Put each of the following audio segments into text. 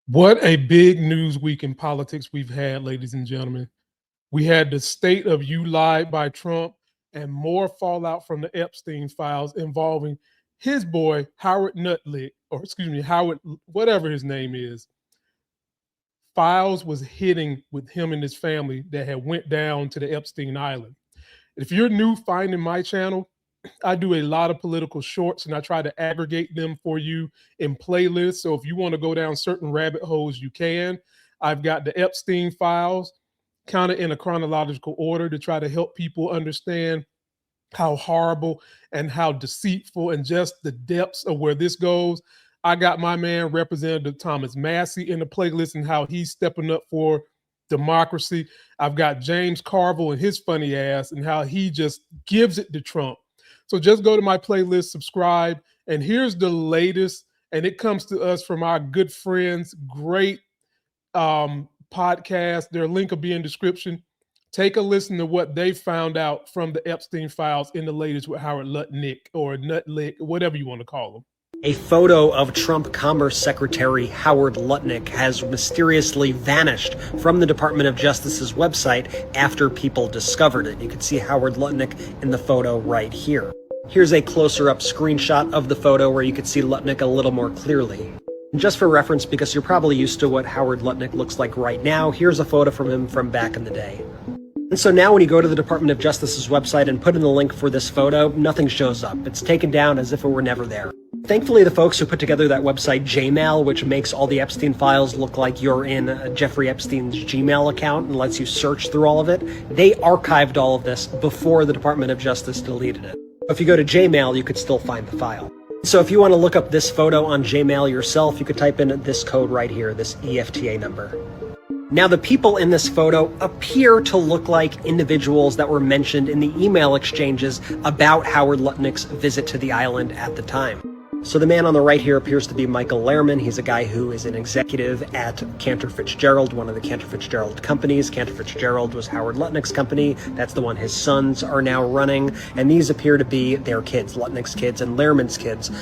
What a big news week in politics we've had, ladies and gentlemen. We had the state of you lied by Trump and more fallout from the Epstein files involving his boy, Howard Lutnick, or excuse me, Howard, whatever his name is. Files was hitting with him and his family that had went down to the Epstein Island. If you're new finding my channel, I do a lot of political shorts and I try to aggregate them for you in playlists. So if you want to go down certain rabbit holes, you can. I've got the Epstein files kind of in a chronological order to try to help people understand how horrible and how deceitful and just the depths of where this goes. I got my man, Representative Thomas Massey, in the playlist and how he's stepping up for democracy. I've got James Carville and his funny ass and how he just gives it to Trump. So just go to my playlist, subscribe, and here's the latest. And it comes to us from our good friends, great podcast. Their link will be in description. Take a listen to what they found out from the Epstein files in the latest with Howard Lutnick or Nutlick, whatever you want to call him. A photo of Trump Commerce Secretary Howard Lutnick has mysteriously vanished from the Department of Justice's website after people discovered it. You can see Howard Lutnick in the photo right here. Here's a closer-up screenshot of the photo where you can see Lutnick a little more clearly. And just for reference, because you're probably used to what Howard Lutnick looks like right now, here's a photo from him from back in the day. And so now when you go to the Department of Justice's website and put in the link for this photo, nothing shows up. It's taken down as if it were never there. Thankfully, the folks who put together that website, Jmail, which makes all the Epstein files look like you're in Jeffrey Epstein's Gmail account and lets you search through all of it, they archived all of this before the Department of Justice deleted it. If you go to Jmail, you could still find the file. So if you want to look up this photo on Jmail yourself, you could type in this code right here, this EFTA number. Now, the people in this photo appear to look like individuals that were mentioned in the email exchanges about Howard Lutnick's visit to the island at the time. So the man on the right here appears to be Michael Lehrman. He's a guy who is an executive at Cantor Fitzgerald, one of the Cantor Fitzgerald companies. Cantor Fitzgerald was Howard Lutnick's company. That's the one his sons are now running. And these appear to be their kids, Lutnick's kids and Lehrman's kids. In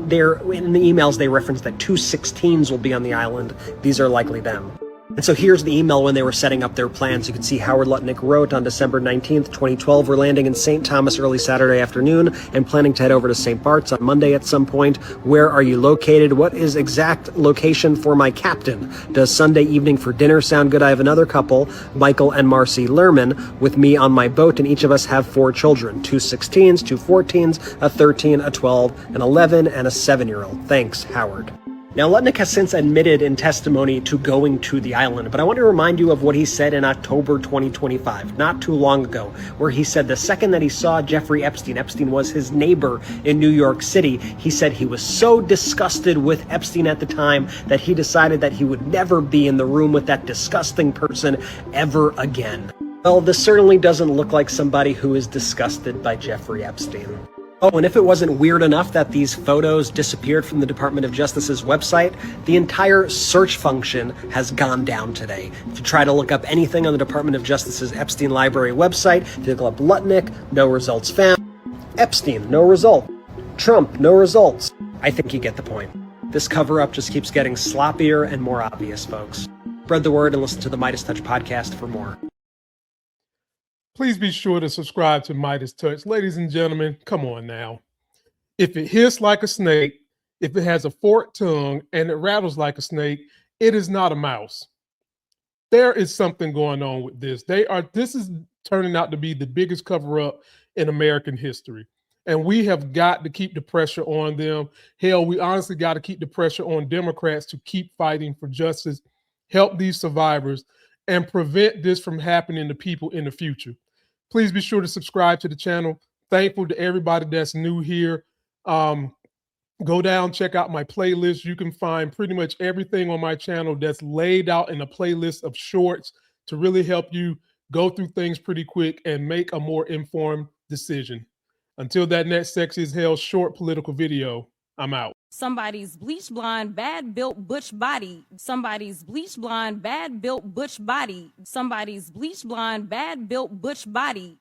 the emails, they reference that 2 16s will be on the island. These are likely them. And so here's the email when they were setting up their plans. You can see Howard Lutnick wrote on December 19th, 2012, we're landing in St. Thomas early Saturday afternoon and planning to head over to St. Bart's on Monday at some point. Where are you located? What is exact location for my captain? Does Sunday evening for dinner sound good? I have another couple, Michael and Marcy Lehrman, with me on my boat, and each of us have 4 children, 2 16s, 2 14s, a 13, a 12, an 11, and a 7-year-old. Thanks, Howard. Now, Lutnick has since admitted in testimony to going to the island, but I want to remind you of what he said in October 2025, not too long ago, where he said the second that he saw Jeffrey Epstein, Epstein was his neighbor in New York City, he said he was so disgusted with Epstein at the time that he decided that he would never be in the room with that disgusting person ever again. Well, this certainly doesn't look like somebody who is disgusted by Jeffrey Epstein. Oh, and if it wasn't weird enough that these photos disappeared from the Department of Justice's website, the entire search function has gone down today. If you try to look up anything on the Department of Justice's Epstein Library website, if you look up Lutnick, no results found. Epstein, no result. Trump, no results. I think you get the point. This cover-up just keeps getting sloppier and more obvious, folks. Spread the word and listen to the Midas Touch podcast for more. Please be sure to subscribe to Midas Touch. Ladies and gentlemen, come on now. If it hissed like a snake, if it has a forked tongue, and it rattles like a snake, it is not a mouse. There is something going on with this. This is turning out to be the biggest cover-up in American history. And we have got to keep the pressure on them. Hell, we honestly got to keep the pressure on Democrats to keep fighting for justice, help these survivors, and prevent this from happening to people in the future. Please be sure to subscribe to the channel. Thankful to everybody that's new here. Go down, check out my playlist. You can find pretty much everything on my channel that's laid out in a playlist of shorts to really help you go through things pretty quick and make a more informed decision. Until that next sexy as hell short political video, I'm out. Somebody's bleach blonde, bad built butch body. Somebody's bleach blonde, bad built butch body. Somebody's bleach blonde, bad built butch body.